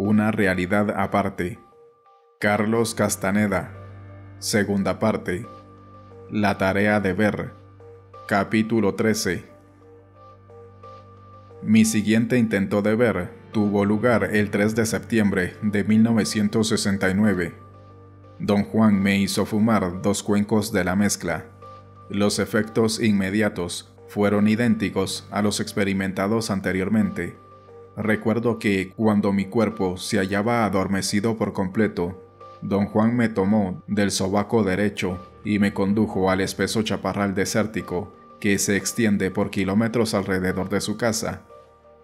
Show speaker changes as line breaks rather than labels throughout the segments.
Una realidad aparte. Carlos Castaneda. Segunda parte. La tarea de ver. Capítulo 13. Mi siguiente intento de ver tuvo lugar el 3 de septiembre de 1969. Don Juan me hizo fumar 2 cuencos de la mezcla. Los efectos inmediatos fueron idénticos a los experimentados anteriormente. Recuerdo que, cuando mi cuerpo se hallaba adormecido por completo, Don Juan me tomó del sobaco derecho y me condujo al espeso chaparral desértico que se extiende por kilómetros alrededor de su casa.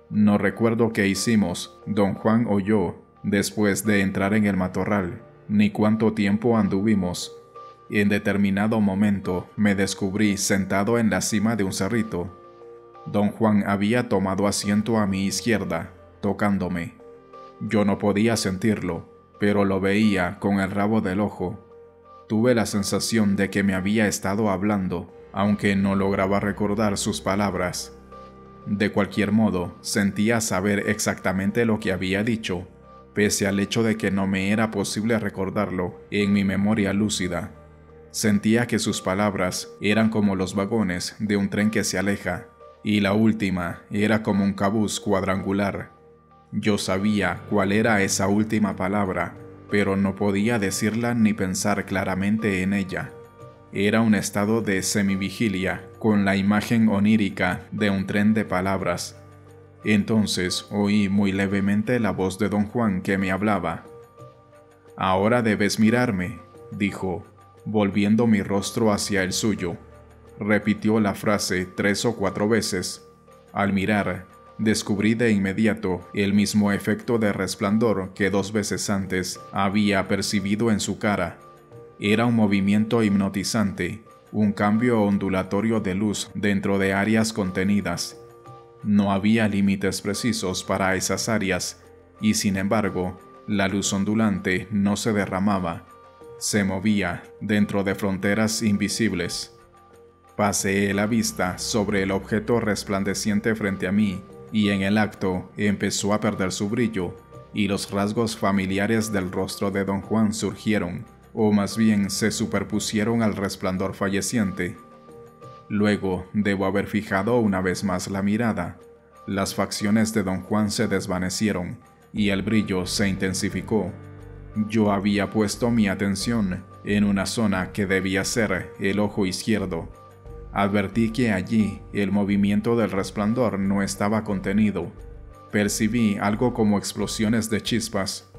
No recuerdo qué hicimos, Don Juan o yo, después de entrar en el matorral, ni cuánto tiempo anduvimos. En determinado momento me descubrí sentado en la cima de un cerrito. Don Juan había tomado asiento a mi izquierda, tocándome. Yo no podía sentirlo, pero lo veía con el rabo del ojo. Tuve la sensación de que me había estado hablando, aunque no lograba recordar sus palabras. De cualquier modo, sentía saber exactamente lo que había dicho, pese al hecho de que no me era posible recordarlo en mi memoria lúcida. Sentía que sus palabras eran como los vagones de un tren que se aleja, y la última era como un cabuz cuadrangular. Yo sabía cuál era esa última palabra, pero no podía decirla ni pensar claramente en ella. Era un estado de semivigilia, con la imagen onírica de un tren de palabras. Entonces oí muy levemente la voz de Don Juan que me hablaba. «Ahora debes mirarme», dijo, volviendo mi rostro hacia el suyo. Repitió la frase 3 o 4 veces. Al mirar, descubrí de inmediato el mismo efecto de resplandor que 2 veces antes había percibido en su cara. Era un movimiento hipnotizante, un cambio ondulatorio de luz dentro de áreas contenidas. No había límites precisos para esas áreas, y sin embargo, la luz ondulante no se derramaba. Se movía dentro de fronteras invisibles. Paseé la vista sobre el objeto resplandeciente frente a mí, y en el acto empezó a perder su brillo, y los rasgos familiares del rostro de Don Juan surgieron, o más bien se superpusieron al resplandor falleciente. Luego debo haber fijado una vez más la mirada. Las facciones de Don Juan se desvanecieron, y el brillo se intensificó. Yo había puesto mi atención en una zona que debía ser el ojo izquierdo. Advertí que allí el movimiento del resplandor no estaba contenido. Percibí algo como explosiones de chispas.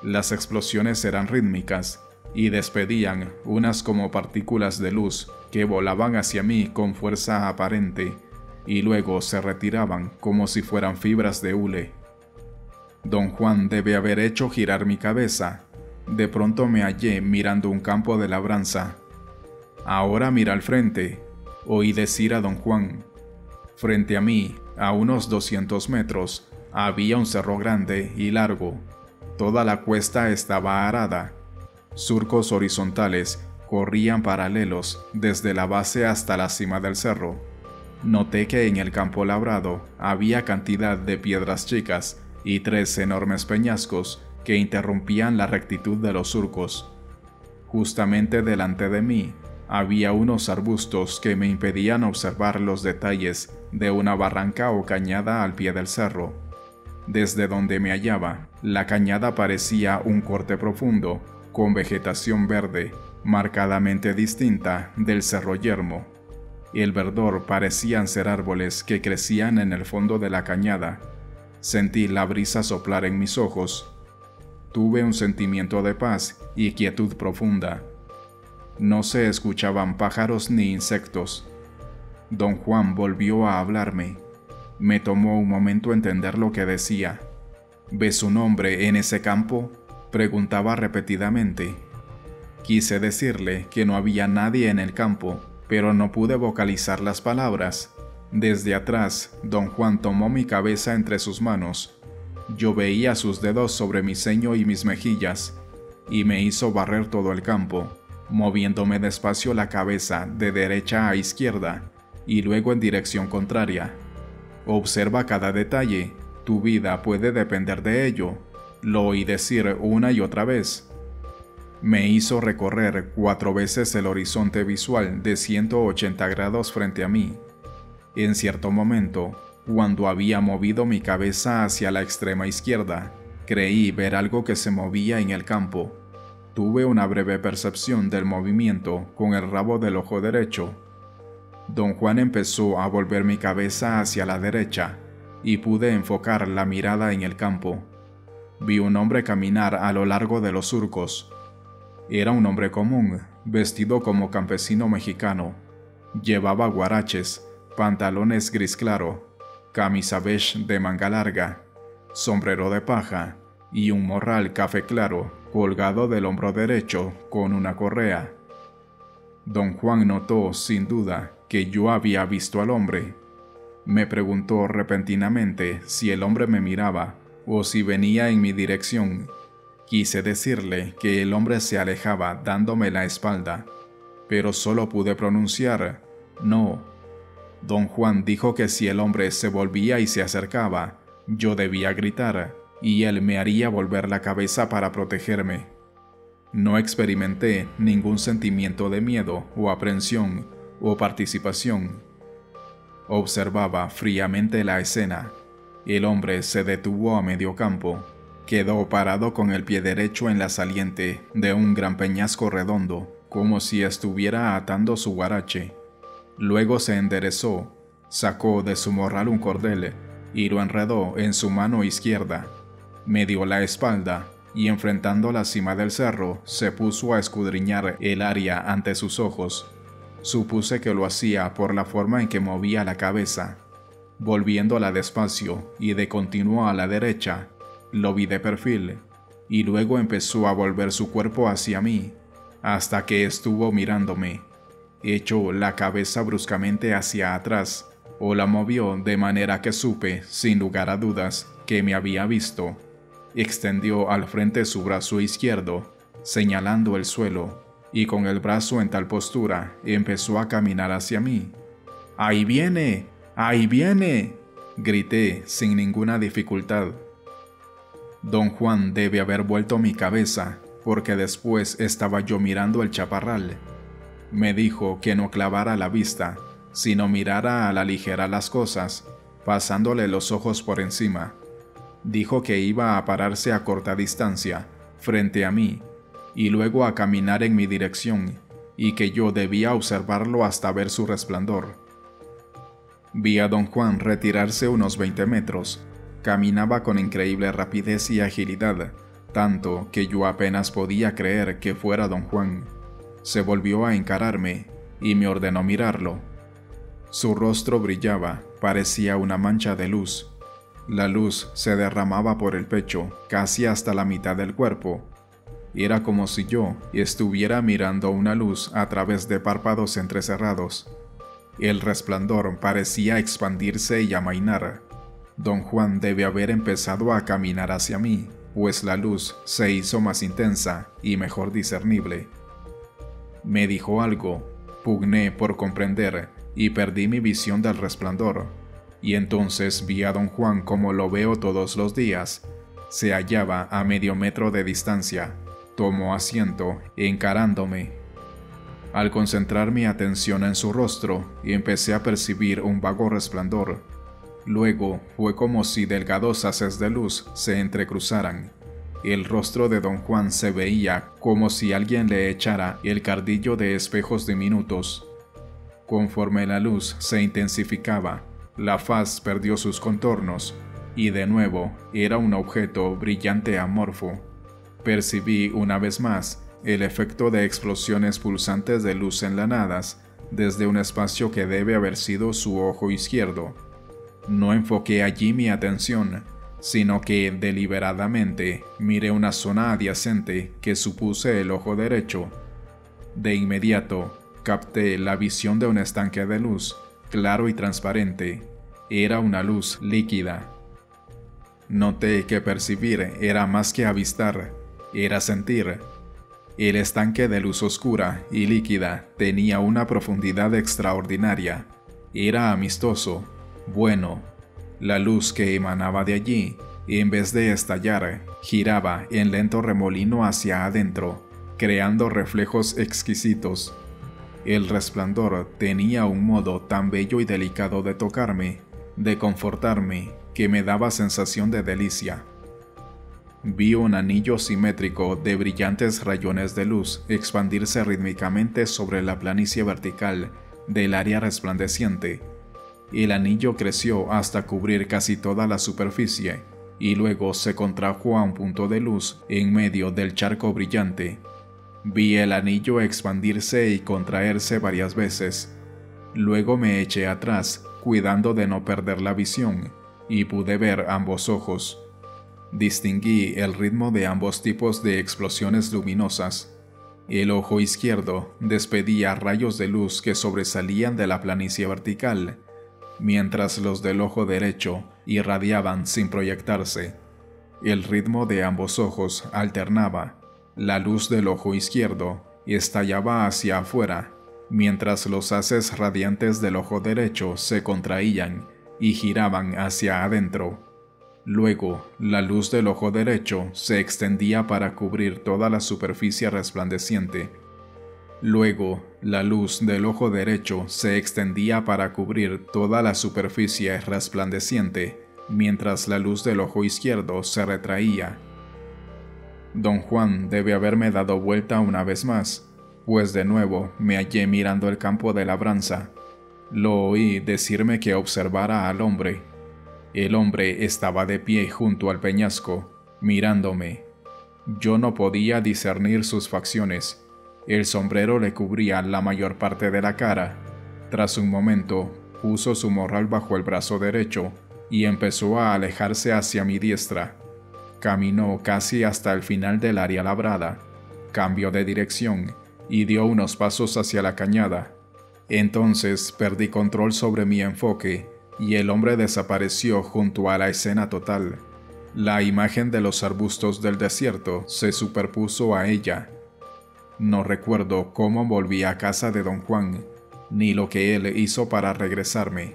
Las explosiones eran rítmicas y despedían unas como partículas de luz que volaban hacia mí con fuerza aparente y luego se retiraban como si fueran fibras de hule. Don Juan debe haber hecho girar mi cabeza. De pronto me hallé mirando un campo de labranza. «Ahora mira al frente», oí decir a Don Juan. Frente a mí, a unos 200 metros, había un cerro grande y largo. Toda la cuesta estaba arada. Surcos horizontales corrían paralelos desde la base hasta la cima del cerro. Noté que en el campo labrado había cantidad de piedras chicas y 3 enormes peñascos que interrumpían la rectitud de los surcos. Justamente delante de mí había unos arbustos que me impedían observar los detalles de una barranca o cañada al pie del cerro. Desde donde me hallaba, la cañada parecía un corte profundo, con vegetación verde, marcadamente distinta del cerro yermo. El verdor parecían ser árboles que crecían en el fondo de la cañada. Sentí la brisa soplar en mis ojos. Tuve un sentimiento de paz y quietud profunda. No se escuchaban pájaros ni insectos. Don Juan volvió a hablarme. Me tomó un momento entender lo que decía. «¿Ves un hombre en ese campo?», preguntaba repetidamente. Quise decirle que no había nadie en el campo, pero no pude vocalizar las palabras. Desde atrás, Don Juan tomó mi cabeza entre sus manos. Yo veía sus dedos sobre mi ceño y mis mejillas, y me hizo barrer todo el campo, moviéndome despacio la cabeza de derecha a izquierda y luego en dirección contraria. «Observa cada detalle, tu vida puede depender de ello», Lo oí decir una y otra vez. Me hizo recorrer 4 veces el horizonte visual de 180 grados frente a mí. En cierto momento, cuando había movido mi cabeza hacia la extrema izquierda, creí ver algo que se movía en el campo. Tuve una breve percepción del movimiento con el rabo del ojo derecho. Don Juan empezó a volver mi cabeza hacia la derecha y pude enfocar la mirada en el campo. Vi un hombre caminar a lo largo de los surcos. Era un hombre común, vestido como campesino mexicano. Llevaba guaraches, pantalones gris claro, camisa beige de manga larga, sombrero de paja y un morral café claro colgado del hombro derecho con una correa. Don Juan notó, sin duda, que yo había visto al hombre. Me preguntó repentinamente si el hombre me miraba o si venía en mi dirección. Quise decirle que el hombre se alejaba dándome la espalda, pero solo pude pronunciar «no». Don Juan dijo que si el hombre se volvía y se acercaba, yo debía gritar, y él me haría volver la cabeza para protegerme. No experimenté ningún sentimiento de miedo o aprensión o participación. Observaba fríamente la escena. El hombre se detuvo a medio campo. Quedó parado con el pie derecho en la saliente de un gran peñasco redondo, como si estuviera atando su guarache. Luego se enderezó, sacó de su morral un cordel y lo enredó en su mano izquierda. Me dio la espalda y, enfrentando la cima del cerro, se puso a escudriñar el área ante sus ojos. Supuse que lo hacía por la forma en que movía la cabeza. Volviéndola despacio y de continuo a la derecha, lo vi de perfil, y luego empezó a volver su cuerpo hacia mí, hasta que estuvo mirándome. Echó la cabeza bruscamente hacia atrás, o la movió de manera que supe, sin lugar a dudas, que me había visto. Extendió al frente su brazo izquierdo, señalando el suelo, y con el brazo en tal postura empezó a caminar hacia mí. ¡Ahí viene! ¡Ahí viene!, grité sin ninguna dificultad. Don Juan debe haber vuelto mi cabeza, porque después estaba yo mirando el chaparral. Me dijo que no clavara la vista, sino mirara a la ligera las cosas, pasándole los ojos por encima. Dijo que iba a pararse a corta distancia, frente a mí, y luego a caminar en mi dirección, y que yo debía observarlo hasta ver su resplandor. Vi a don Juan retirarse unos 20 metros. Caminaba con increíble rapidez y agilidad, tanto que yo apenas podía creer que fuera don Juan. Se volvió a encararme y me ordenó mirarlo. Su rostro brillaba, parecía una mancha de luz. La luz se derramaba por el pecho, casi hasta la mitad del cuerpo. Era como si yo estuviera mirando una luz a través de párpados entrecerrados. El resplandor parecía expandirse y amainar. Don Juan debe haber empezado a caminar hacia mí, pues la luz se hizo más intensa y mejor discernible. Me dijo algo, pugné por comprender y perdí mi visión del resplandor. Y entonces vi a don Juan como lo veo todos los días. Se hallaba a medio metro de distancia. Tomó asiento, encarándome. Al concentrar mi atención en su rostro, empecé a percibir un vago resplandor. Luego fue como si delgados haces de luz se entrecruzaran. El rostro de don Juan se veía como si alguien le echara el cardillo de espejos diminutos. Conforme la luz se intensificaba, la faz perdió sus contornos, y de nuevo era un objeto brillante amorfo. Percibí una vez más el efecto de explosiones pulsantes de luz enlanadas desde un espacio que debe haber sido su ojo izquierdo. No enfoqué allí mi atención, sino que deliberadamente miré una zona adyacente que supuse el ojo derecho. De inmediato, capté la visión de un estanque de luz, claro y transparente. Era una luz líquida. Noté que percibir era más que avistar, era sentir. El estanque de luz oscura y líquida tenía una profundidad extraordinaria. Era amistoso. Bueno, la luz que emanaba de allí En vez de estallar, giraba en lento remolino hacia adentro, creando reflejos exquisitos. El resplandor tenía un modo tan bello y delicado de tocarme, de confortarme, que me daba sensación de delicia. Vi un anillo simétrico de brillantes rayones de luz expandirse rítmicamente sobre la planicie vertical del área resplandeciente. El anillo creció hasta cubrir casi toda la superficie, y luego se contrajo a un punto de luz en medio del charco brillante. Vi el anillo expandirse y contraerse varias veces. Luego me eché atrás, cuidando de no perder la visión, y pude ver ambos ojos. Distinguí el ritmo de ambos tipos de explosiones luminosas. El ojo izquierdo despedía rayos de luz que sobresalían de la planicie vertical, mientras los del ojo derecho irradiaban sin proyectarse. El ritmo de ambos ojos alternaba. La luz del ojo izquierdo estallaba hacia afuera, mientras los haces radiantes del ojo derecho se contraían y giraban hacia adentro. Luego, la luz del ojo derecho se extendía para cubrir toda la superficie resplandeciente. Luego, la luz del ojo derecho se extendía para cubrir toda la superficie resplandeciente, mientras la luz del ojo izquierdo se retraía. Don Juan debe haberme dado vuelta una vez más, pues de nuevo me hallé mirando el campo de labranza. Lo oí decirme que observara al hombre. El hombre estaba de pie junto al peñasco, mirándome. Yo no podía discernir sus facciones. El sombrero le cubría la mayor parte de la cara. Tras un momento, puso su morral bajo el brazo derecho y empezó a alejarse hacia mi diestra. Caminó casi hasta el final del área labrada, cambió de dirección y dio unos pasos hacia la cañada. Entonces perdí control sobre mi enfoque y el hombre desapareció junto a la escena total. La imagen de los arbustos del desierto se superpuso a ella. No recuerdo cómo volví a casa de don Juan, ni lo que él hizo para regresarme.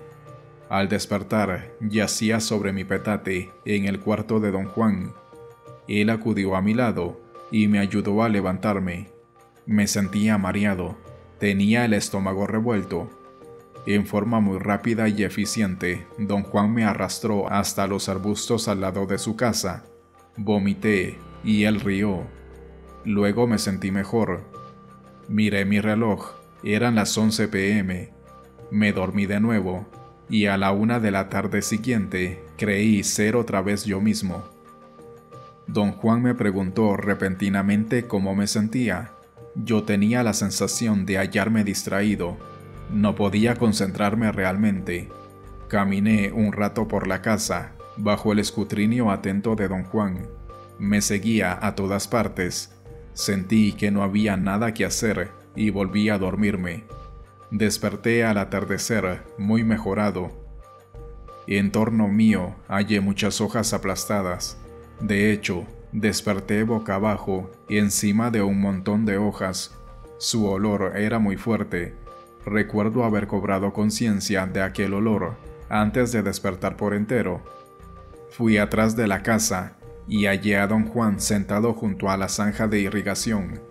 Al despertar, yacía sobre mi petate en el cuarto de don Juan. Él acudió a mi lado y me ayudó a levantarme. Me sentía mareado, tenía el estómago revuelto. En forma muy rápida y eficiente, don Juan me arrastró hasta los arbustos al lado de su casa. Vomité y él rió. Luego me sentí mejor. Miré mi reloj, eran las 11 p.m. Me dormí de nuevo, y a la 1 de la tarde siguiente creí ser otra vez yo mismo. Don Juan me preguntó repentinamente cómo me sentía. Yo tenía la sensación de hallarme distraído. No podía concentrarme realmente. Caminé un rato por la casa, bajo el escrutinio atento de don Juan. Me seguía a todas partes. Sentí que no había nada que hacer y volví a dormirme. Desperté al atardecer, muy mejorado. En torno mío hallé muchas hojas aplastadas. De hecho, desperté boca abajo, encima de un montón de hojas. Su olor era muy fuerte. Recuerdo haber cobrado conciencia de aquel olor antes de despertar por entero. Fui atrás de la casa y hallé a don Juan sentado junto a la zanja de irrigación.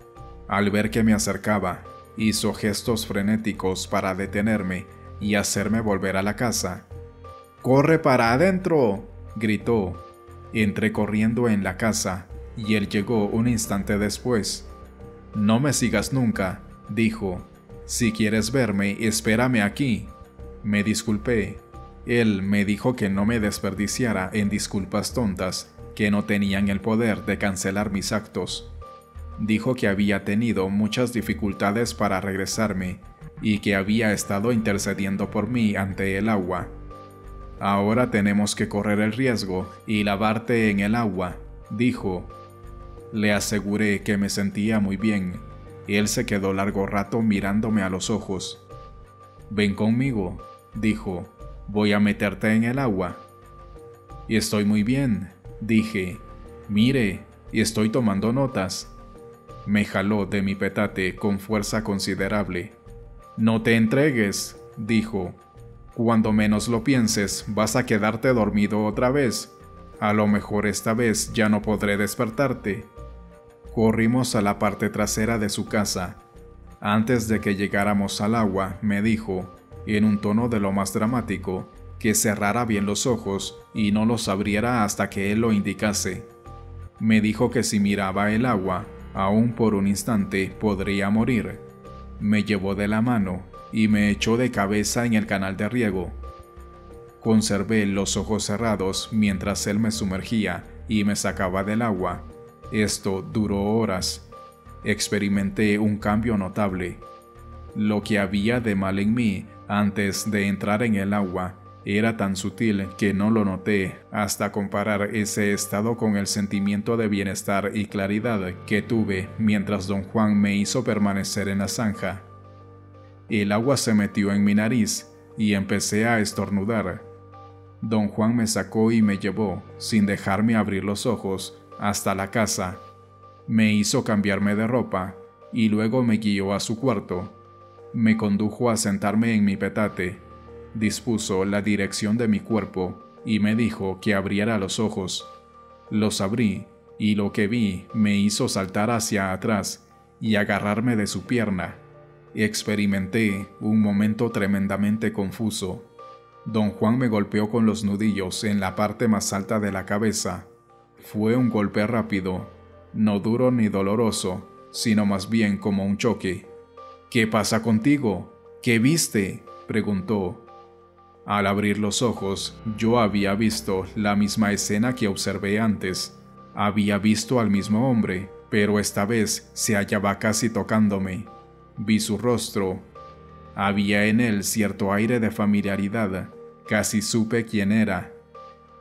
Al ver que me acercaba, hizo gestos frenéticos para detenerme y hacerme volver a la casa. ¡Corre para adentro!, gritó. Entré corriendo en la casa y él llegó un instante después. «No me sigas nunca», dijo. «Si quieres verme, espérame aquí». Me disculpé. Él me dijo que no me desperdiciara en disculpas tontas que no tenían el poder de cancelar mis actos. Dijo que había tenido muchas dificultades para regresarme y que había estado intercediendo por mí ante el agua. «Ahora tenemos que correr el riesgo y lavarte en el agua», dijo. Le aseguré que me sentía muy bien. Él se quedó largo rato mirándome a los ojos. «Ven conmigo», dijo. «Voy a meterte en el agua». «Y estoy muy bien», dije. «Mire, estoy tomando notas». Me jaló de mi petate con fuerza considerable. «No te entregues», dijo. «Cuando menos lo pienses, vas a quedarte dormido otra vez. a lo mejor esta vez ya no podré despertarte. Corrimos a la parte trasera de su casa. Antes de que llegáramos al agua, me dijo, en un tono de lo más dramático, que cerrara bien los ojos y no los abriera hasta que él lo indicase. Me dijo que si miraba el agua, aún por un instante, podría morir. Me llevó de la mano y me echó de cabeza en el canal de riego. Conservé los ojos cerrados mientras él me sumergía y me sacaba del agua. Esto duró horas. Experimenté un cambio notable. Lo que había de mal en mí antes de entrar en el agua era tan sutil que no lo noté hasta comparar ese estado con el sentimiento de bienestar y claridad que tuve mientras don Juan me hizo permanecer en la zanja. El agua se metió en mi nariz y empecé a estornudar. Don Juan me sacó y me llevó, sin dejarme abrir los ojos, hasta la casa. Me hizo cambiarme de ropa y luego me guió a su cuarto. Me condujo a sentarme en mi petate. Dispuso la dirección de mi cuerpo y me dijo que abriera los ojos. Los abrí y lo que vi me hizo saltar hacia atrás y agarrarme de su pierna. Experimenté un momento tremendamente confuso. Don Juan me golpeó con los nudillos en la parte más alta de la cabeza. Fue un golpe rápido, no duro ni doloroso, sino más bien como un choque. «¿Qué pasa contigo? ¿Qué viste?», preguntó. Al abrir los ojos, yo había visto la misma escena que observé antes. Había visto al mismo hombre, pero esta vez se hallaba casi tocándome. Vi su rostro. Había en él cierto aire de familiaridad. Casi supe quién era.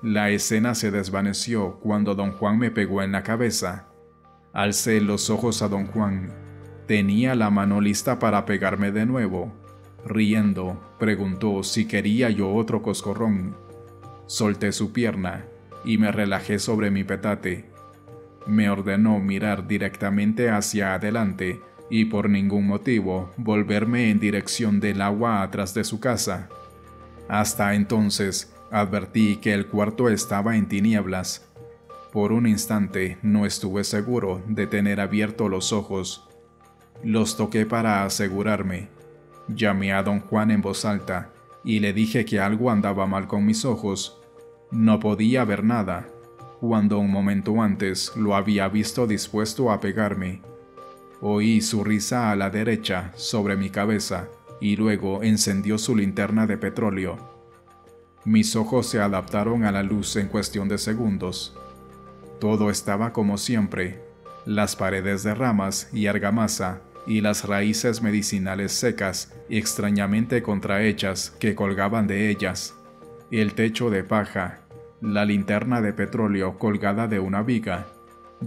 La escena se desvaneció cuando don Juan me pegó en la cabeza. Alcé los ojos a don Juan. Tenía la mano lista para pegarme de nuevo. Riendo, preguntó si quería yo otro coscorrón. Solté su pierna y me relajé sobre mi petate. Me ordenó mirar directamente hacia adelante y por ningún motivo volverme en dirección del agua atrás de su casa. Hasta entonces advertí que el cuarto estaba en tinieblas. Por un instante no estuve seguro de tener abiertos los ojos. Los toqué para asegurarme. Llamé a don Juan en voz alta y le dije que algo andaba mal con mis ojos. No podía ver nada, cuando un momento antes lo había visto dispuesto a pegarme. Oí su risa a la derecha sobre mi cabeza y luego encendió su linterna de petróleo. Mis ojos se adaptaron a la luz en cuestión de segundos. Todo estaba como siempre, las paredes de ramas y argamasa y las raíces medicinales secas y extrañamente contrahechas que colgaban de ellas, el techo de paja, la linterna de petróleo colgada de una viga.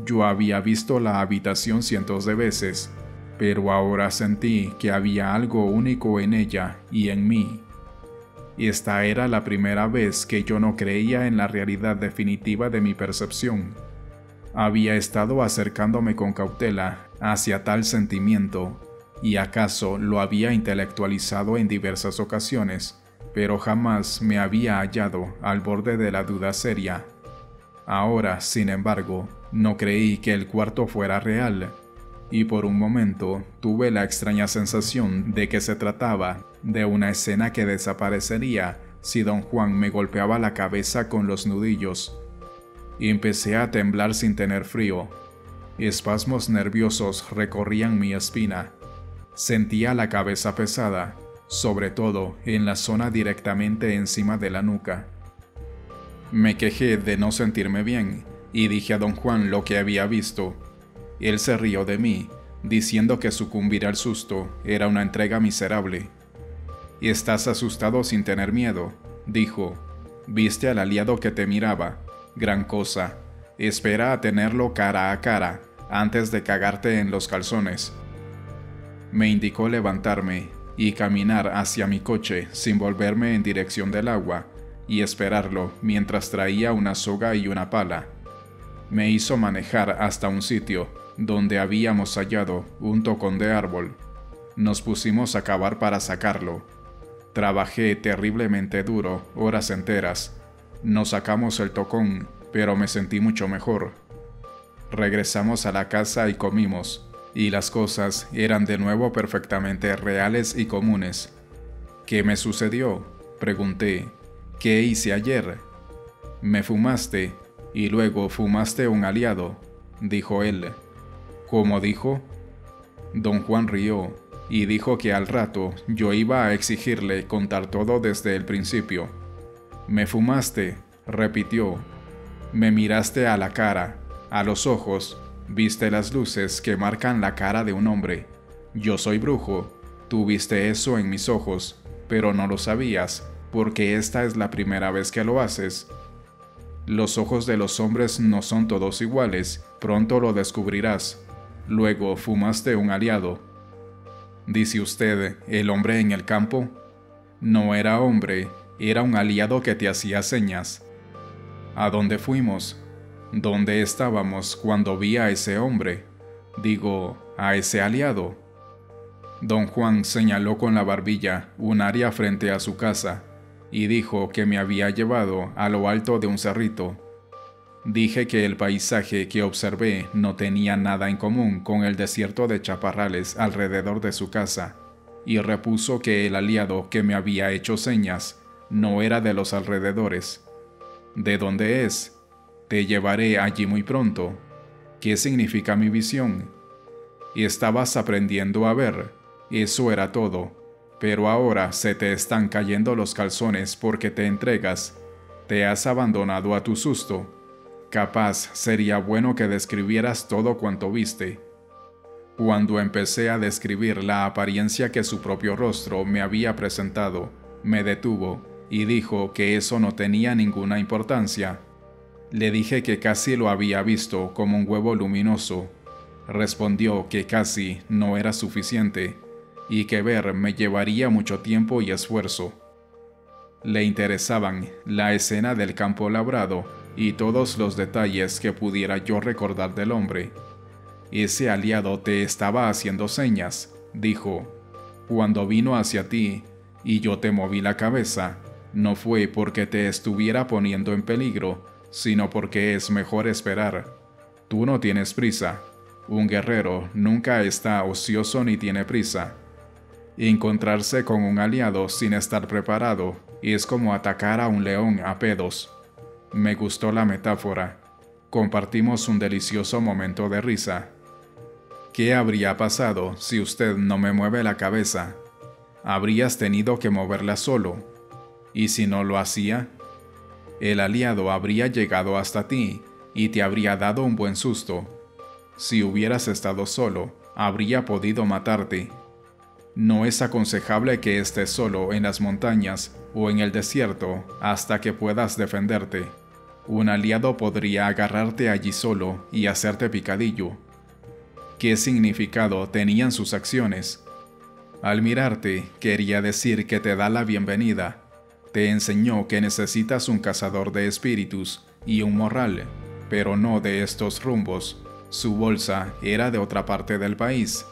Yo había visto la habitación cientos de veces, pero ahora sentí que había algo único en ella y en mí. Esta era la primera vez que yo no creía en la realidad definitiva de mi percepción. Había estado acercándome con cautela hacia tal sentimiento, y acaso lo había intelectualizado en diversas ocasiones, pero jamás me había hallado al borde de la duda seria. Ahora, sin embargo, no creí que el cuarto fuera real, y por un momento tuve la extraña sensación de que se trataba de una escena que desaparecería si don Juan me golpeaba la cabeza con los nudillos. Empecé a temblar sin tener frío. Espasmos nerviosos recorrían mi espina. Sentía la cabeza pesada, sobre todo en la zona directamente encima de la nuca. Me quejé de no sentirme bien y dije a don Juan lo que había visto. Él se rió de mí, diciendo que sucumbir al susto era una entrega miserable. «Estás asustado sin tener miedo», dijo. «Viste al aliado que te miraba. Gran cosa. Espera a tenerlo cara a cara, antes de cagarte en los calzones». Me indicó levantarme y caminar hacia mi coche sin volverme en dirección del agua, y esperarlo mientras traía una soga y una pala. Me hizo manejar hasta un sitio donde habíamos hallado un tocón de árbol. Nos pusimos a cavar para sacarlo. Trabajé terriblemente duro, horas enteras. Nos sacamos el tocón pero me sentí mucho mejor. Regresamos a la casa y comimos, y las cosas eran de nuevo perfectamente reales y comunes. ¿Qué me sucedió?, pregunté. ¿Qué hice ayer? Me fumaste, y luego fumaste un aliado, dijo él. ¿Cómo dijo? Don Juan rió, y dijo que al rato yo iba a exigirle contar todo desde el principio. Me fumaste, repitió. Me miraste a la cara, a los ojos, viste las luces que marcan la cara de un hombre. Yo soy brujo, tú viste eso en mis ojos, pero no lo sabías, porque esta es la primera vez que lo haces. Los ojos de los hombres no son todos iguales, pronto lo descubrirás. Luego fumaste un aliado. ¿Dice usted el hombre en el campo? No era hombre, era un aliado que te hacía señas. ¿A dónde fuimos? ¿Dónde estábamos cuando vi a ese hombre? Digo, a ese aliado. Don Juan señaló con la barbilla un área frente a su casa y dijo que me había llevado a lo alto de un cerrito. Dije que el paisaje que observé no tenía nada en común con el desierto de chaparrales alrededor de su casa, y repuso que el aliado que me había hecho señas no era de los alrededores. ¿De dónde es? Te llevaré allí muy pronto. ¿Qué significa mi visión? Estabas aprendiendo a ver, eso era todo, pero ahora se te están cayendo los calzones porque te entregas. Te has abandonado a tu susto. Capaz sería bueno que describieras todo cuanto viste. Cuando empecé a describir la apariencia que su propio rostro me había presentado, me detuvo y dijo que eso no tenía ninguna importancia. Le dije que casi lo había visto como un huevo luminoso. Respondió que casi no era suficiente y que ver me llevaría mucho tiempo y esfuerzo. Le interesaban la escena del campo labrado y todos los detalles que pudiera yo recordar del hombre. Ese aliado te estaba haciendo señas, dijo. Cuando vino hacia ti y yo te moví la cabeza, no fue porque te estuviera poniendo en peligro, sino porque es mejor esperar. Tú no tienes prisa. Un guerrero nunca está ocioso ni tiene prisa. Encontrarse con un aliado sin estar preparado es como atacar a un león a pedos. Me gustó la metáfora. Compartimos un delicioso momento de risa. ¿Qué habría pasado si usted no me mueve la cabeza? Habrías tenido que moverla solo. ¿Y si no lo hacía? El aliado habría llegado hasta ti y te habría dado un buen susto. Si hubieras estado solo, habría podido matarte. No es aconsejable que estés solo en las montañas o en el desierto hasta que puedas defenderte. Un aliado podría agarrarte allí solo y hacerte picadillo. ¿Qué significado tenían sus acciones? Al mirarte, quería decir que te da la bienvenida. Te enseñó que necesitas un cazador de espíritus y un morral, pero no de estos rumbos. Su bolsa era de otra parte del país.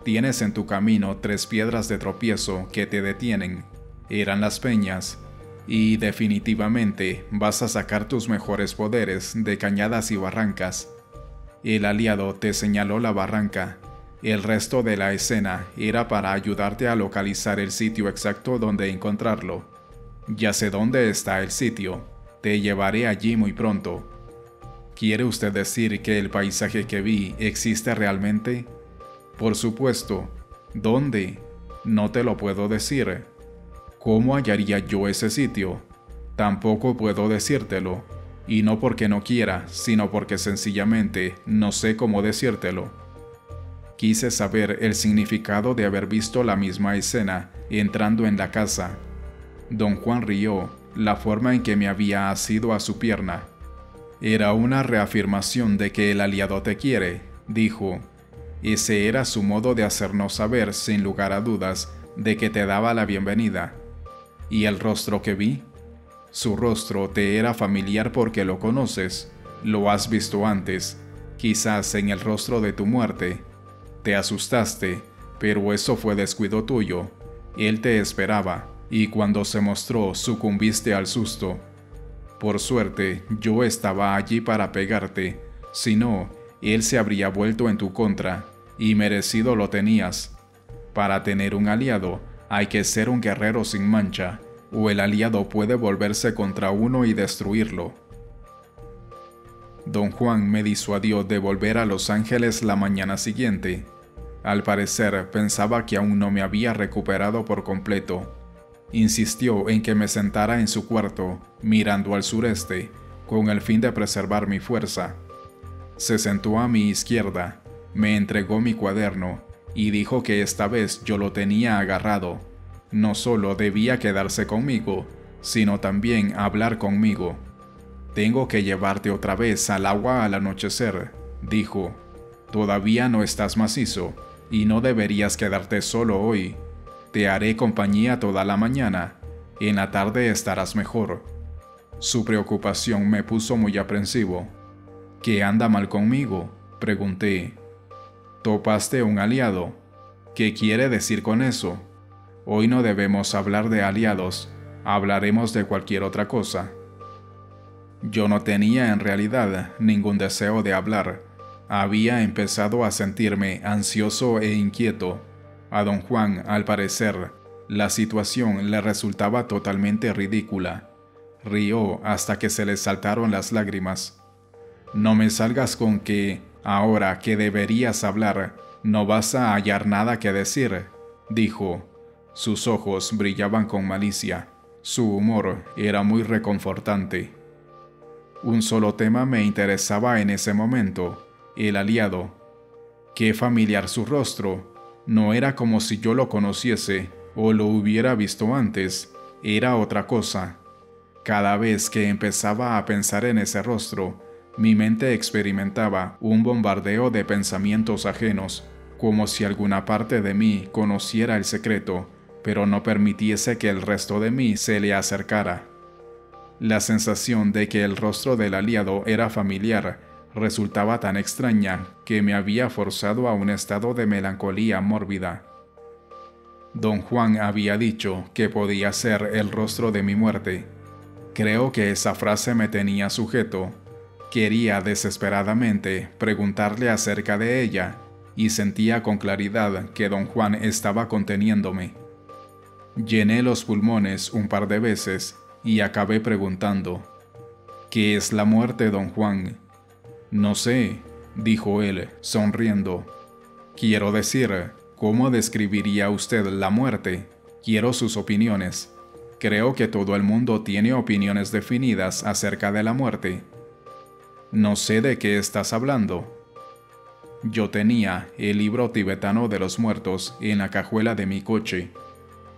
Tienes en tu camino 3 piedras de tropiezo que te detienen. Eran las peñas. Y definitivamente vas a sacar tus mejores poderes de cañadas y barrancas. El aliado te señaló la barranca. El resto de la escena era para ayudarte a localizar el sitio exacto donde encontrarlo. Ya sé dónde está el sitio. Te llevaré allí muy pronto. ¿Quiere usted decir que el paisaje que vi existe realmente? Por supuesto. ¿Dónde? No te lo puedo decir. ¿Cómo hallaría yo ese sitio? Tampoco puedo decírtelo. Y no porque no quiera, sino porque sencillamente no sé cómo decírtelo. Quise saber el significado de haber visto la misma escena entrando en la casa. Don Juan rió, la forma en que me había asido a su pierna. Era una reafirmación de que el aliado te quiere, dijo. Ese era su modo de hacernos saber, sin lugar a dudas, de que te daba la bienvenida. ¿Y el rostro que vi? Su rostro te era familiar porque lo conoces, lo has visto antes, quizás en el rostro de tu muerte. Te asustaste, pero eso fue descuido tuyo. Él te esperaba, y cuando se mostró sucumbiste al susto. Por suerte, yo estaba allí para pegarte, si no, él se habría vuelto en tu contra, y merecido lo tenías. Para tener un aliado, hay que ser un guerrero sin mancha, o el aliado puede volverse contra uno y destruirlo. Don Juan me disuadió de volver a Los Ángeles la mañana siguiente. Al parecer, pensaba que aún no me había recuperado por completo. Insistió en que me sentara en su cuarto, mirando al sureste, con el fin de preservar mi fuerza. Se sentó a mi izquierda, me entregó mi cuaderno y dijo que esta vez yo lo tenía agarrado. No solo debía quedarse conmigo, sino también hablar conmigo. «Tengo que llevarte otra vez al agua al anochecer», dijo. «Todavía no estás macizo, y no deberías quedarte solo hoy. Te haré compañía toda la mañana. En la tarde estarás mejor». Su preocupación me puso muy aprensivo. «¿Qué anda mal conmigo?», pregunté. «¿Topaste un aliado? ¿Qué quiere decir con eso? Hoy no debemos hablar de aliados, hablaremos de cualquier otra cosa». Yo no tenía en realidad ningún deseo de hablar. Había empezado a sentirme ansioso e inquieto. A don Juan, al parecer, la situación le resultaba totalmente ridícula. Rió hasta que se le saltaron las lágrimas. «No me salgas con que, ahora que deberías hablar, no vas a hallar nada que decir», dijo. Sus ojos brillaban con malicia. Su humor era muy reconfortante. Un solo tema me interesaba en ese momento: el aliado. Qué familiar su rostro. No era como si yo lo conociese o lo hubiera visto antes. Era otra cosa. Cada vez que empezaba a pensar en ese rostro, mi mente experimentaba un bombardeo de pensamientos ajenos, como si alguna parte de mí conociera el secreto, pero no permitiese que el resto de mí se le acercara. La sensación de que el rostro del aliado era familiar resultaba tan extraña que me había forzado a un estado de melancolía mórbida. Don Juan había dicho que podía ser el rostro de mi muerte. Creo que esa frase me tenía sujeto. Quería desesperadamente preguntarle acerca de ella, y sentía con claridad que don Juan estaba conteniéndome. Llené los pulmones un par de veces y acabé preguntando: «¿Qué es la muerte, don Juan?». «No sé», dijo él, sonriendo. «Quiero decir, ¿cómo describiría usted la muerte? Quiero sus opiniones. Creo que todo el mundo tiene opiniones definidas acerca de la muerte». «No sé de qué estás hablando». Yo tenía el libro tibetano de los muertos en la cajuela de mi coche.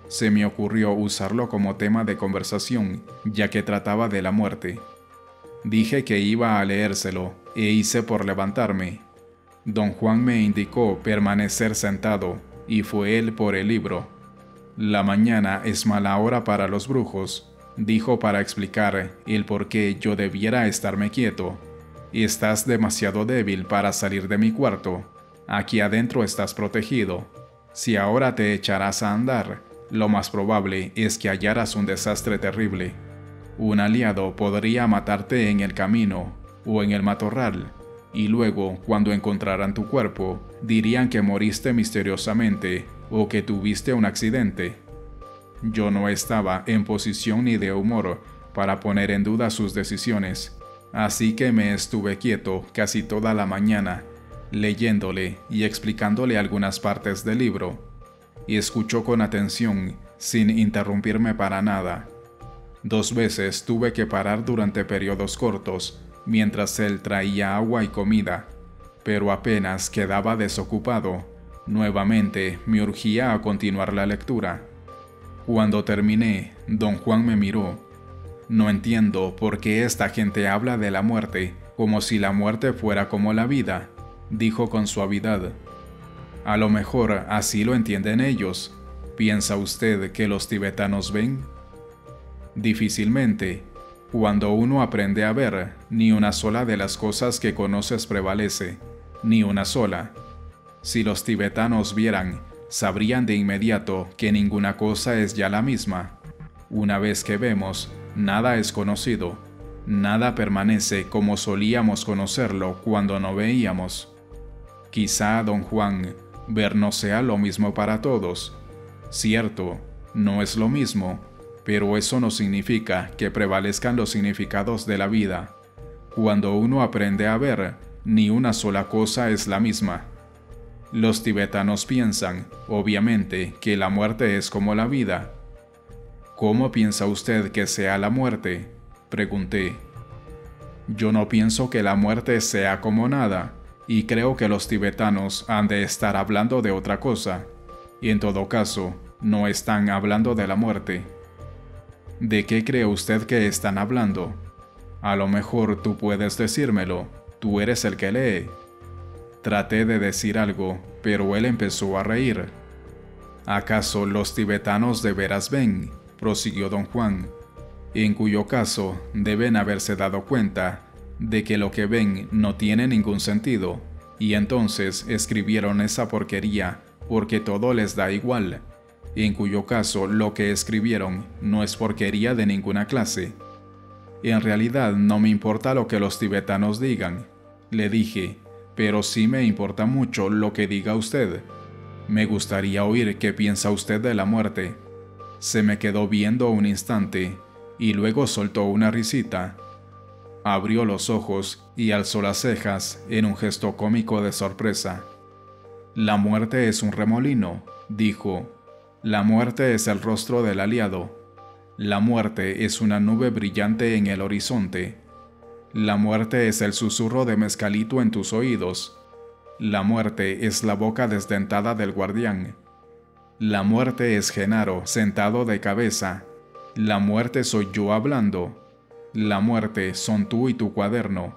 Se me ocurrió usarlo como tema de conversación, ya que trataba de la muerte. Dije que iba a leérselo, e hice por levantarme. Don Juan me indicó permanecer sentado, y fue él por el libro. «La mañana es mala hora para los brujos», dijo para explicar el por qué yo debiera estarme quieto. «Estás demasiado débil para salir de mi cuarto. Aquí adentro estás protegido. Si ahora te echarás a andar, lo más probable es que hallaras un desastre terrible. Un aliado podría matarte en el camino o en el matorral, y luego, cuando encontraran tu cuerpo, dirían que moriste misteriosamente o que tuviste un accidente». Yo no estaba en posición ni de humor para poner en duda sus decisiones, así que me estuve quieto casi toda la mañana, leyéndole y explicándole algunas partes del libro. Y escuchó con atención, sin interrumpirme para nada. 2 veces tuve que parar durante periodos cortos, mientras él traía agua y comida, pero apenas quedaba desocupado, nuevamente me urgía a continuar la lectura. Cuando terminé, don Juan me miró. «No entiendo por qué esta gente habla de la muerte como si la muerte fuera como la vida», dijo con suavidad. «A lo mejor así lo entienden ellos. ¿Piensa usted que los tibetanos ven?». «Difícilmente. Cuando uno aprende a ver, ni una sola de las cosas que conoces prevalece, ni una sola. Si los tibetanos vieran, sabrían de inmediato que ninguna cosa es ya la misma. Una vez que vemos, nada es conocido. Nada permanece como solíamos conocerlo cuando no veíamos. Quizá, don Juan, ver no sea lo mismo para todos. Cierto, no es lo mismo, pero eso no significa que prevalezcan los significados de la vida. Cuando uno aprende a ver, ni una sola cosa es la misma. Los tibetanos piensan, obviamente, que la muerte es como la vida. ¿Cómo piensa usted que sea la muerte?, pregunté. Yo no pienso que la muerte sea como nada, y creo que los tibetanos han de estar hablando de otra cosa, y en todo caso, no están hablando de la muerte. ¿De qué cree usted que están hablando? A lo mejor tú puedes decírmelo, tú eres el que lee. Traté de decir algo, pero él empezó a reír. ¿Acaso los tibetanos de veras ven?, prosiguió don Juan, en cuyo caso deben haberse dado cuenta de que lo que ven no tiene ningún sentido, y entonces escribieron esa porquería porque todo les da igual, en cuyo caso lo que escribieron no es porquería de ninguna clase. En realidad no me importa lo que los tibetanos digan, le dije, pero sí me importa mucho lo que diga usted. Me gustaría oír qué piensa usted de la muerte. Se me quedó viendo un instante, y luego soltó una risita. Abrió los ojos y alzó las cejas en un gesto cómico de sorpresa. La muerte es un remolino, dijo. La muerte es el rostro del aliado. La muerte es una nube brillante en el horizonte. La muerte es el susurro de mezcalito en tus oídos. La muerte es la boca desdentada del guardián. La muerte es Genaro sentado de cabeza. La muerte soy yo hablando. La muerte son tú y tu cuaderno.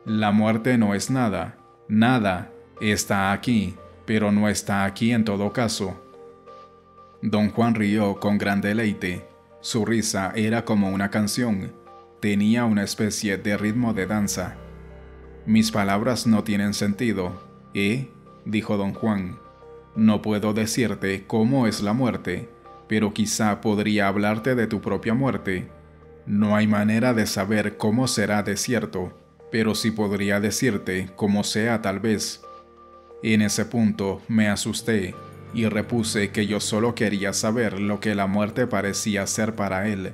La muerte no es nada. Nada. Está aquí, pero no está aquí en todo caso. Don Juan rió con gran deleite. Su risa era como una canción. Tenía una especie de ritmo de danza. Mis palabras no tienen sentido, ¿eh?, dijo don Juan. No puedo decirte cómo es la muerte, pero quizá podría hablarte de tu propia muerte. No hay manera de saber cómo será de cierto, pero sí podría decirte cómo sea tal vez. En ese punto me asusté y repuse que yo solo quería saber lo que la muerte parecía ser para él.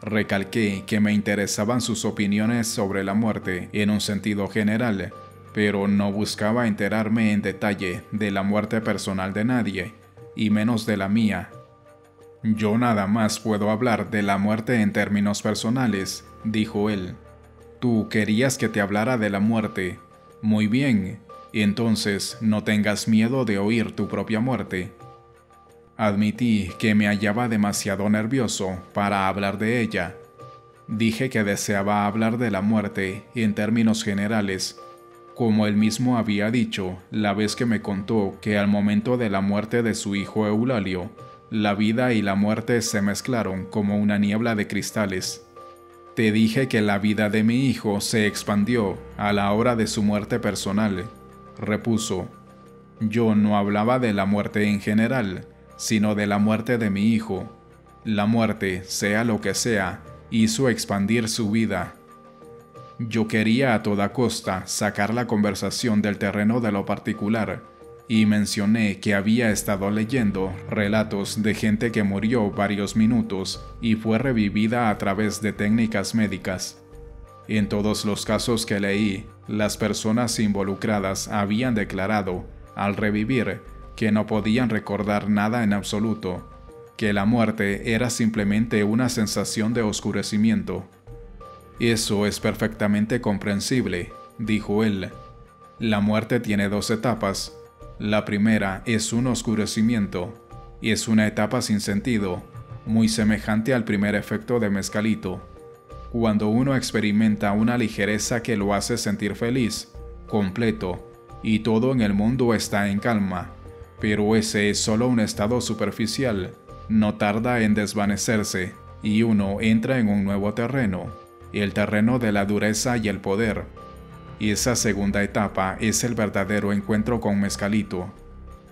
Recalqué que me interesaban sus opiniones sobre la muerte en un sentido general, pero no buscaba enterarme en detalle de la muerte personal de nadie, y menos de la mía. Yo nada más puedo hablar de la muerte en términos personales, dijo él. Tú querías que te hablara de la muerte. Muy bien, entonces no tengas miedo de oír tu propia muerte. Admití que me hallaba demasiado nervioso para hablar de ella. Dije que deseaba hablar de la muerte en términos generales, como él mismo había dicho la vez que me contó que al momento de la muerte de su hijo Eulalio, la vida y la muerte se mezclaron como una niebla de cristales. Te dije que la vida de mi hijo se expandió a la hora de su muerte personal, repuso. Yo no hablaba de la muerte en general, sino de la muerte de mi hijo. La muerte, sea lo que sea, hizo expandir su vida. Yo quería a toda costa sacar la conversación del terreno de lo particular, y mencioné que había estado leyendo relatos de gente que murió varios minutos y fue revivida a través de técnicas médicas. En todos los casos que leí, las personas involucradas habían declarado, al revivir, que no podían recordar nada en absoluto, que la muerte era simplemente una sensación de oscurecimiento. Eso es perfectamente comprensible, dijo él. La muerte tiene dos etapas. La primera es un oscurecimiento. Es una etapa sin sentido, muy semejante al primer efecto de mezcalito. Cuando uno experimenta una ligereza que lo hace sentir feliz, completo, y todo en el mundo está en calma. Pero ese es solo un estado superficial, no tarda en desvanecerse, y uno entra en un nuevo terreno, el terreno de la dureza y el poder. Esa segunda etapa es el verdadero encuentro con mezcalito.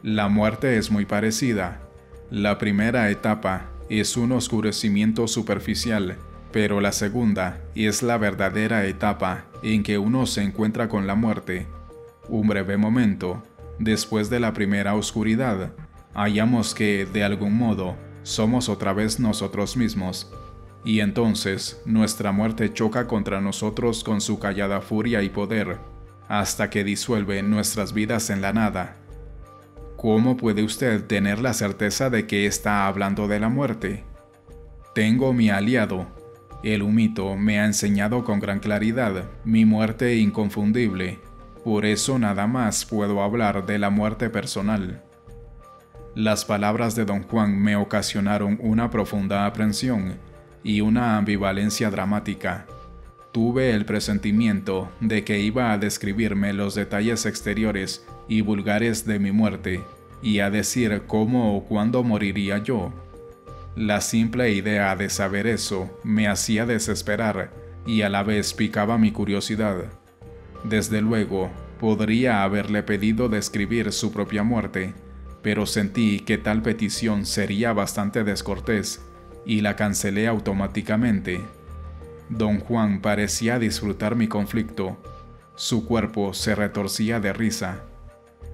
La muerte es muy parecida. La primera etapa es un oscurecimiento superficial, Pero la segunda es la verdadera etapa en que uno se encuentra con la muerte. Un breve momento, después de la primera oscuridad, hallamos que, de algún modo, somos otra vez nosotros mismos. Y entonces nuestra muerte choca contra nosotros con su callada furia y poder, hasta que disuelve nuestras vidas en la nada. ¿Cómo puede usted tener la certeza de que está hablando de la muerte? Tengo mi aliado. El humito me ha enseñado con gran claridad mi muerte inconfundible. Por eso nada más puedo hablar de la muerte personal. Las palabras de don Juan me ocasionaron una profunda aprensión y una ambivalencia dramática. Tuve el presentimiento de que iba a describirme los detalles exteriores y vulgares de mi muerte, y a decir cómo o cuándo moriría yo. La simple idea de saber eso me hacía desesperar y a la vez picaba mi curiosidad. Desde luego, podría haberle pedido describir su propia muerte, pero sentí que tal petición sería bastante descortés y la cancelé automáticamente. Don Juan parecía disfrutar mi conflicto. Su cuerpo se retorcía de risa.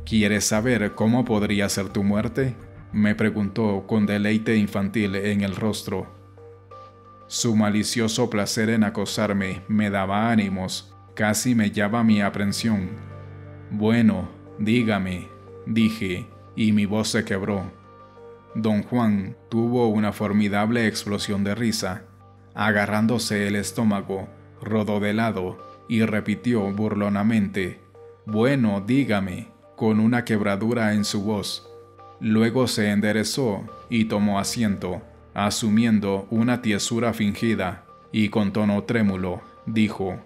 ¿Quieres saber cómo podría ser tu muerte?, me preguntó con deleite infantil en el rostro. Su malicioso placer en acosarme me daba ánimos, casi mellaba mi aprensión. Bueno, dígame, dije, y mi voz se quebró. Don Juan tuvo una formidable explosión de risa. Agarrándose el estómago, rodó de lado y repitió burlonamente: «Bueno, dígame», con una quebradura en su voz. Luego se enderezó y tomó asiento, asumiendo una tiesura fingida, y con tono trémulo dijo: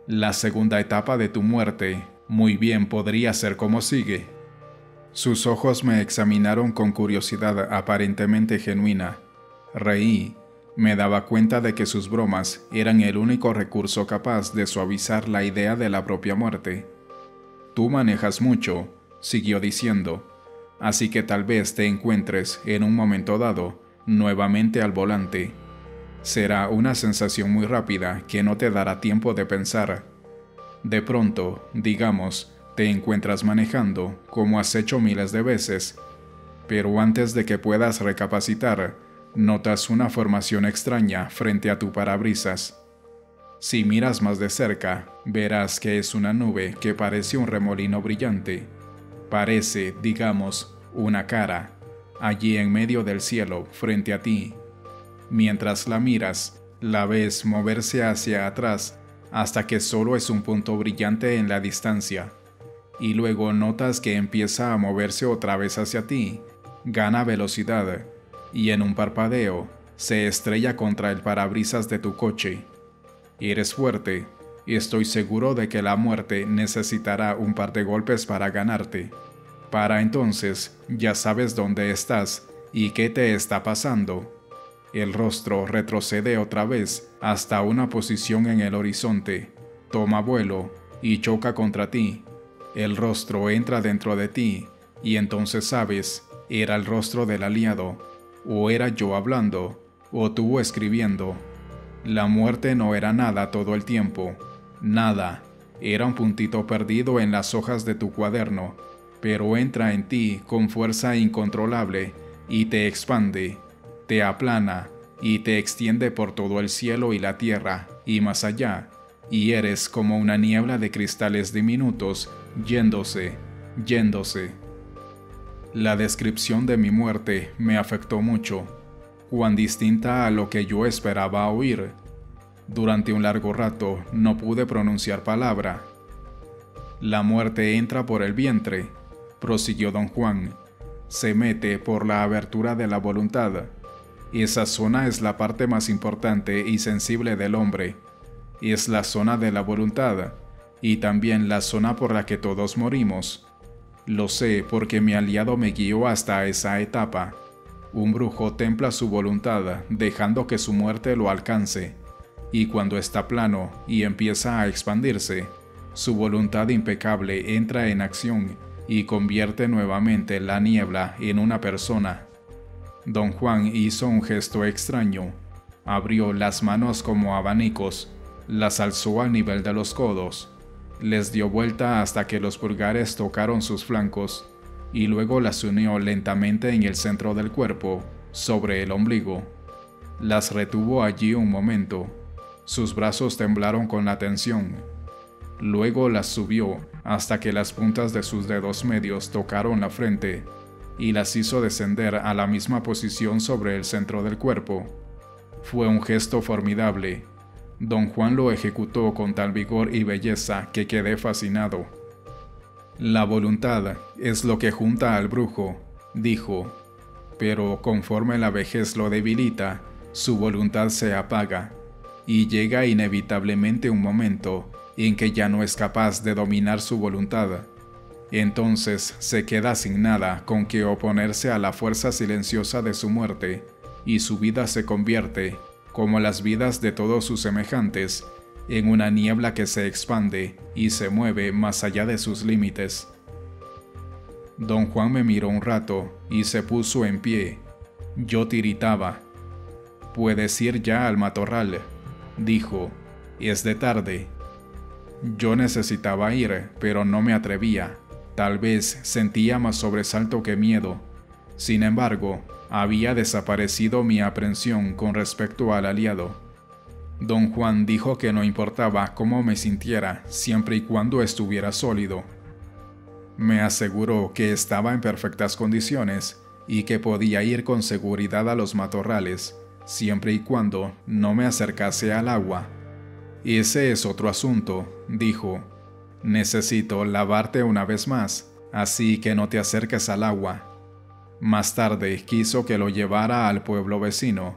«La segunda etapa de tu muerte muy bien podría ser como sigue». Sus ojos me examinaron con curiosidad aparentemente genuina. Reí. Me daba cuenta de que sus bromas eran el único recurso capaz de suavizar la idea de la propia muerte. «Tú manejas mucho», siguió diciendo, «así que tal vez te encuentres, en un momento dado, nuevamente al volante. Será una sensación muy rápida que no te dará tiempo de pensar. De pronto, digamos, te encuentras manejando, como has hecho miles de veces, pero antes de que puedas recapacitar, notas una formación extraña frente a tu parabrisas. Si miras más de cerca, verás que es una nube que parece un remolino brillante. Parece, digamos, una cara, allí en medio del cielo, frente a ti. Mientras la miras, la ves moverse hacia atrás hasta que solo es un punto brillante en la distancia. Y luego notas que empieza a moverse otra vez hacia ti, gana velocidad, y en un parpadeo se estrella contra el parabrisas de tu coche. Eres fuerte, y estoy seguro de que la muerte necesitará un par de golpes para ganarte. Para entonces ya sabes dónde estás y qué te está pasando. El rostro retrocede otra vez hasta una posición en el horizonte, toma vuelo y choca contra ti. El rostro entra dentro de ti, y entonces sabes, era el rostro del aliado. O era yo hablando, o tú escribiendo. La muerte no era nada todo el tiempo. Nada. Era un puntito perdido en las hojas de tu cuaderno, pero entra en ti con fuerza incontrolable y te expande, te aplana y te extiende por todo el cielo y la tierra y más allá, y eres como una niebla de cristales diminutos yéndose. La descripción de mi muerte me afectó mucho, cuán distinta a lo que yo esperaba oír. Durante un largo rato no pude pronunciar palabra. «La muerte entra por el vientre», prosiguió don Juan. «Se mete por la abertura de la voluntad. Esa zona es la parte más importante y sensible del hombre. Es la zona de la voluntad, y también la zona por la que todos morimos. Lo sé porque mi aliado me guió hasta esa etapa. Un brujo templa su voluntad dejando que su muerte lo alcance, y cuando está plano y empieza a expandirse, su voluntad impecable entra en acción y convierte nuevamente la niebla en una persona». Don Juan hizo un gesto extraño. Abrió las manos como abanicos, las alzó al nivel de los codos, les dio vuelta hasta que los pulgares tocaron sus flancos, y luego las unió lentamente en el centro del cuerpo, sobre el ombligo. Las retuvo allí un momento. Sus brazos temblaron con la tensión. Luego las subió hasta que las puntas de sus dedos medios tocaron la frente y las hizo descender a la misma posición sobre el centro del cuerpo. Fue un gesto formidable. Don Juan lo ejecutó con tal vigor y belleza que quedé fascinado. La voluntad es lo que junta al brujo, dijo, pero conforme la vejez lo debilita, su voluntad se apaga, y llega inevitablemente un momento en que ya no es capaz de dominar su voluntad. Entonces se queda sin nada con que oponerse a la fuerza silenciosa de su muerte, y su vida se convierte, como las vidas de todos sus semejantes, en una niebla que se expande y se mueve más allá de sus límites. Don Juan me miró un rato y se puso en pie. Yo tiritaba. «Puedes ir ya al matorral», dijo. «Es de tarde». Yo necesitaba ir, pero no me atrevía. Tal vez sentía más sobresalto que miedo. Sin embargo, había desaparecido mi aprensión con respecto al aliado. Don Juan dijo que no importaba cómo me sintiera, siempre y cuando estuviera sólido. Me aseguró que estaba en perfectas condiciones y que podía ir con seguridad a los matorrales, siempre y cuando no me acercase al agua. «Ese es otro asunto», dijo. «Necesito lavarte una vez más, así que no te acerques al agua». Más tarde quiso que lo llevara al pueblo vecino.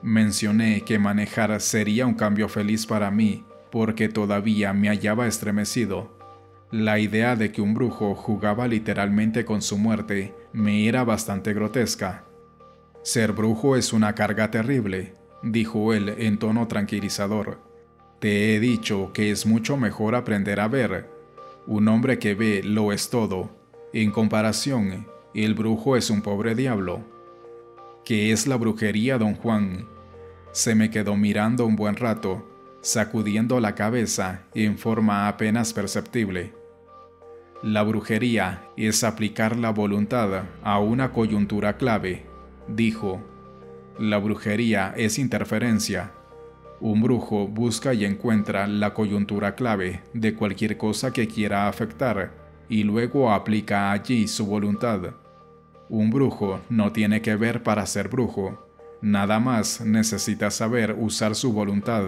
Mencioné que manejar sería un cambio feliz para mí, porque todavía me hallaba estremecido. La idea de que un brujo jugaba literalmente con su muerte me era bastante grotesca. «Ser brujo es una carga terrible», dijo él en tono tranquilizador. «Te he dicho que es mucho mejor aprender a ver. Un hombre que ve lo es todo. En comparación, el brujo es un pobre diablo». «¿Qué es la brujería, don Juan?». Se me quedó mirando un buen rato, sacudiendo la cabeza en forma apenas perceptible. «La brujería es aplicar la voluntad a una coyuntura clave», dijo. «La brujería es interferencia. Un brujo busca y encuentra la coyuntura clave de cualquier cosa que quiera afectar y luego aplica allí su voluntad. Un brujo no tiene que ver para ser brujo, nada más necesita saber usar su voluntad».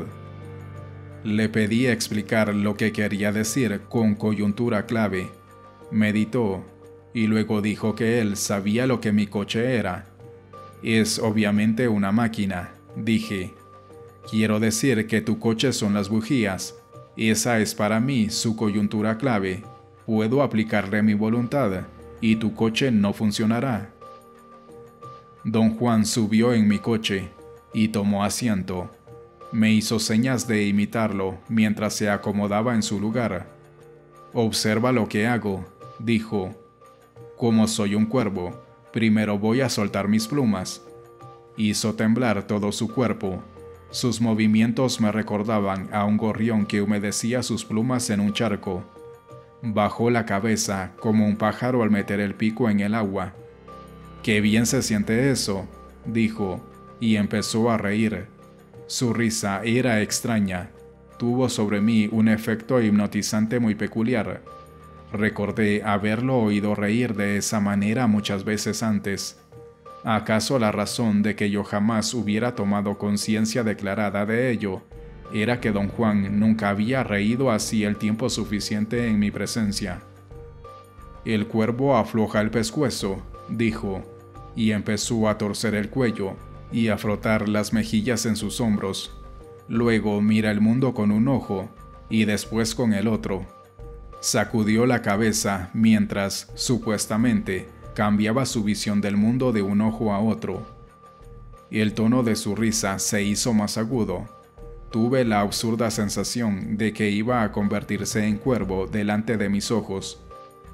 Le pedí explicar lo que quería decir con coyuntura clave. Meditó y luego dijo que él sabía lo que mi coche era. «Es obviamente una máquina», dije. «Quiero decir que tu coche son las bujías. Esa es para mí su coyuntura clave. Puedo aplicarle mi voluntad y tu coche no funcionará». Don Juan subió en mi coche y tomó asiento. Me hizo señas de imitarlo mientras se acomodaba en su lugar. «Observa lo que hago», dijo. «Como soy un cuervo, primero voy a soltar mis plumas». Hizo temblar todo su cuerpo. Sus movimientos me recordaban a un gorrión que humedecía sus plumas en un charco. Bajó la cabeza como un pájaro al meter el pico en el agua. «Qué bien se siente eso», dijo, y empezó a reír. Su risa era extraña. Tuvo sobre mí un efecto hipnotizante muy peculiar. Recordé haberlo oído reír de esa manera muchas veces antes. ¿Acaso la razón de que yo jamás hubiera tomado conciencia declarada de ello era que don Juan nunca había reído así el tiempo suficiente en mi presencia? «El cuervo afloja el pescuezo», dijo, y empezó a torcer el cuello y a frotar las mejillas en sus hombros. Luego mira el mundo con un ojo y después con el otro. Sacudió la cabeza mientras, supuestamente, cambiaba su visión del mundo de un ojo a otro. El tono de su risa se hizo más agudo. Tuve la absurda sensación de que iba a convertirse en cuervo delante de mis ojos.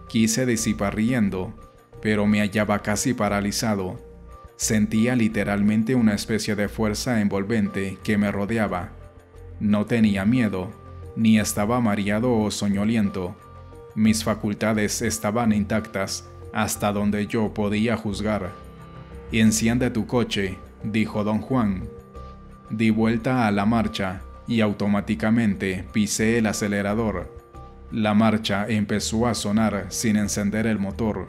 Quise disipar riendo, pero me hallaba casi paralizado. Sentía literalmente una especie de fuerza envolvente que me rodeaba. No tenía miedo, ni estaba mareado o soñoliento. Mis facultades estaban intactas hasta donde yo podía juzgar. «Enciende tu coche», dijo don Juan. Di vuelta a la marcha y automáticamente pisé el acelerador. La marcha empezó a sonar sin encender el motor.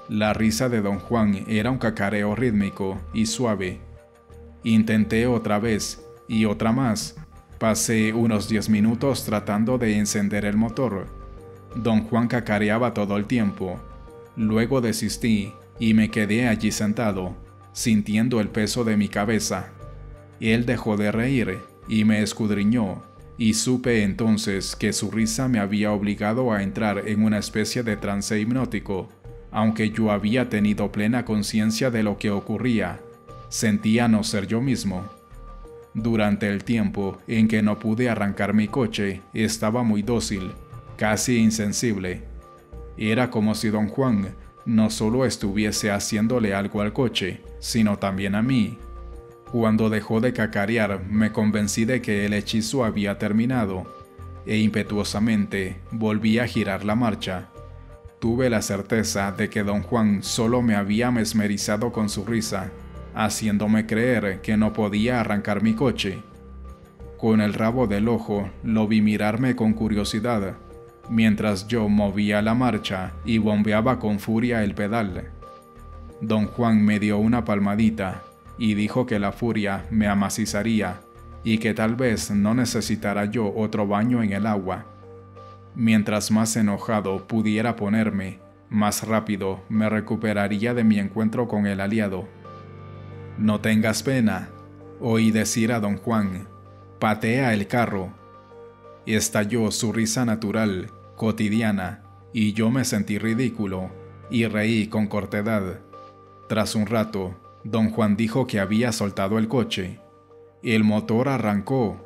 La risa de don Juan era un cacareo rítmico y suave. Intenté otra vez y otra más. Pasé unos 10 minutos tratando de encender el motor. Don Juan cacareaba todo el tiempo. Luego desistí y me quedé allí sentado, sintiendo el peso de mi cabeza. Él dejó de reír y me escudriñó, y supe entonces que su risa me había obligado a entrar en una especie de trance hipnótico. Aunque yo había tenido plena conciencia de lo que ocurría, sentía no ser yo mismo. Durante el tiempo en que no pude arrancar mi coche, estaba muy dócil, casi insensible. Era como si don Juan no solo estuviese haciéndole algo al coche, sino también a mí. Cuando dejó de cacarear, me convencí de que el hechizo había terminado, e impetuosamente volví a girar la marcha. Tuve la certeza de que don Juan solo me había mesmerizado con su risa, haciéndome creer que no podía arrancar mi coche. Con el rabo del ojo lo vi mirarme con curiosidad, mientras yo movía la marcha y bombeaba con furia el pedal. Don Juan me dio una palmadita y dijo que la furia me amacizaría y que tal vez no necesitara yo otro baño en el agua. Mientras más enojado pudiera ponerme, más rápido me recuperaría de mi encuentro con el aliado. «No tengas pena», oí decir a don Juan. «Patea el carro». Estalló su risa natural, cotidiana, y yo me sentí ridículo, y reí con cortedad. Tras un rato, don Juan dijo que había soltado el coche. El motor arrancó,